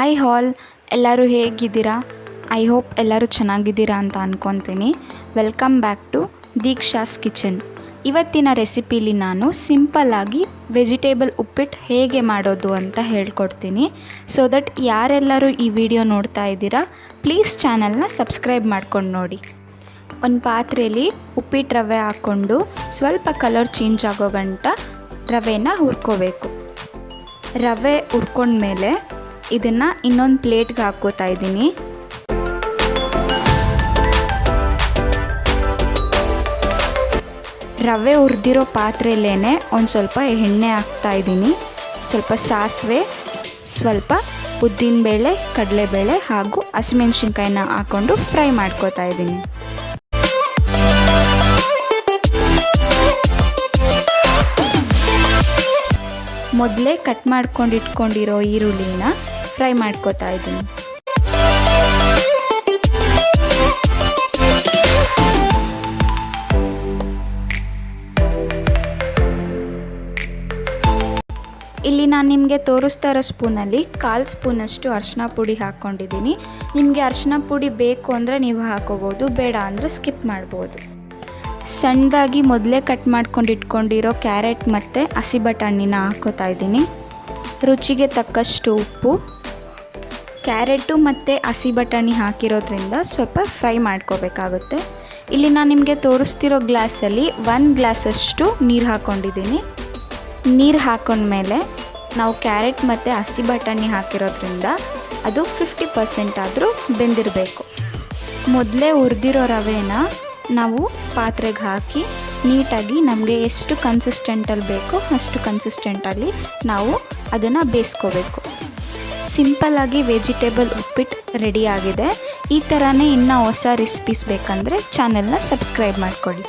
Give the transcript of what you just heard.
Hi ಹಾಲ್, ಎಲ್ಲರೂ ಹೇಗಿದ್ದೀರಾ? I hope ಎಲ್ಲರೂ ಚೆನ್ನಾಗಿದ್ದೀರಾ ಅಂತ ಅಂದ್ಕೊತೀನಿ. Welcome back to Deeksha's kitchen. ಇವತ್ತಿನ ರೆಸಿಪಿಲಿ ನಾನು ಸಿಂಪಲ್ಲಾಗಿ ವೆಜಿಟೇಬಲ್ ಉಪ್ಪಿಟ್ಟು ಹೇಗೆ ಮಾಡೋದು ಅಂತ ಹೇಳ್ಕೊಡ್ತೀನಿ. ಸೊ ದಟ್ ಯಾರೆಲ್ಲರೂ ಈ ವಿಡಿಯೋ ನೋಡ್ತಾ ಇದ್ದೀರಾ, ಪ್ಲೀಸ್ ಚಾನಲ್ನ ಸಬ್ಸ್ಕ್ರೈಬ್ ಮಾಡ್ಕೊಂಡು ನೋಡಿ. ಒಂದು ಪಾತ್ರೆಯಲ್ಲಿ ಉಪ್ಪಿಟ್ಟು ರವೆ ಹಾಕ್ಕೊಂಡು ಸ್ವಲ್ಪ ಕಲರ್ ಚೇಂಜ್ ಆಗೋ ಗಂಟ ರವೆನ ಹುರ್ಕೋಬೇಕು. ರವೆ ಹುರ್ಕೊಂಡ್ಮೇಲೆ ಇದನ್ನು ಇನ್ನೊಂದು ಪ್ಲೇಟ್ಗೆ ಹಾಕ್ಕೋತಾ ಇದ್ದೀನಿ. ರವೆ ಹುರಿದಿರೋ ಪಾತ್ರೆಯಲ್ಲೇ ಒಂದು ಸ್ವಲ್ಪ ಎಣ್ಣೆ ಹಾಕ್ತಾ ಇದ್ದೀನಿ. ಸ್ವಲ್ಪ ಸಾಸಿವೆ, ಸ್ವಲ್ಪ ಉದ್ದಿನಬೇಳೆ, ಕಡಲೆಬೇಳೆ ಹಾಗೂ ಹಸಿಮೆಣಸಿನ್ಕಾಯಿನ ಹಾಕ್ಕೊಂಡು ಫ್ರೈ ಮಾಡ್ಕೋತಾ ಇದ್ದೀನಿ. ಮೊದಲೇ ಕಟ್ ಮಾಡ್ಕೊಂಡು ಇಟ್ಕೊಂಡಿರೋ ಈರುಳ್ಳಿನ ಫ್ರೈ ಮಾಡ್ಕೋತಾ ಇದ್ದೀನಿ. ಇಲ್ಲಿ ನಾನು ನಿಮಗೆ ತೋರಿಸ್ತಾ ಇರೋ ಸ್ಪೂನಲ್ಲಿ 1/4 ಸ್ಪೂನಷ್ಟು ಅರಿಶಿನ ಪುಡಿ ಹಾಕ್ಕೊಂಡಿದ್ದೀನಿ. ನಿಮಗೆ ಅರಿಶಿನ ಪುಡಿ ಬೇಕು ಅಂದರೆ ನೀವು ಹಾಕೋಬೋದು, ಬೇಡ ಅಂದರೆ ಸ್ಕಿಪ್ ಮಾಡ್ಬೋದು. ಸಣ್ಣದಾಗಿ ಮೊದಲೇ ಕಟ್ ಮಾಡ್ಕೊಂಡು ಇಟ್ಕೊಂಡಿರೋ ಕ್ಯಾರೆಟ್ ಮತ್ತು ಹಸಿ ಬಟಾಣಿನ ಹಾಕ್ಕೋತಾ ಇದ್ದೀನಿ. ರುಚಿಗೆ ತಕ್ಕಷ್ಟು ಉಪ್ಪು. ಕ್ಯಾರೆಟು ಮತ್ತು ಹಸಿ ಬಟಾಣಿ ಹಾಕಿರೋದ್ರಿಂದ ಸ್ವಲ್ಪ ಫ್ರೈ ಮಾಡ್ಕೋಬೇಕಾಗುತ್ತೆ. ಇಲ್ಲಿ ನಾನು ನಿಮಗೆ ತೋರಿಸ್ತಿರೋ ಗ್ಲಾಸಲ್ಲಿ 1 ಗ್ಲಾಸಷ್ಟು ನೀರು ಹಾಕ್ಕೊಂಡಿದ್ದೀನಿ. ನೀರು ಹಾಕೊಂಡ್ಮೇಲೆ ನಾವು ಕ್ಯಾರೆಟ್ ಮತ್ತು ಹಸಿ ಬಟಾಣಿ ಹಾಕಿರೋದ್ರಿಂದ ಅದು 50% ಆದರೂ ಬೆಂದಿರಬೇಕು. ಮೊದಲೇ ಹುರಿದಿರೋ ರವೆನ ನಾವು ಪಾತ್ರೆಗೆ ಹಾಕಿ ನೀಟಾಗಿ ನಮಗೆ ಎಷ್ಟು ಕನ್ಸಿಸ್ಟೆಂಟಲ್ಲಿ ಬೇಕೋ ಅಷ್ಟು ಕನ್ಸಿಸ್ಟೆಂಟಲ್ಲಿ ನಾವು ಅದನ್ನು ಬೇಯಿಸ್ಕೋಬೇಕು. ಸಿಂಪಲ್ಲಾಗಿ ವೆಜಿಟೇಬಲ್ ಉಪ್ಪಿಟ್ಟು ರೆಡಿಯಾಗಿದೆ. ಈ ಥರನೇ ಇನ್ನೂ ಹೊಸ ರೆಸಿಪೀಸ್ ಬೇಕಂದರೆ ಚಾನೆಲ್ನ ಸಬ್ಸ್ಕ್ರೈಬ್ ಮಾಡ್ಕೊಳ್ಳಿ.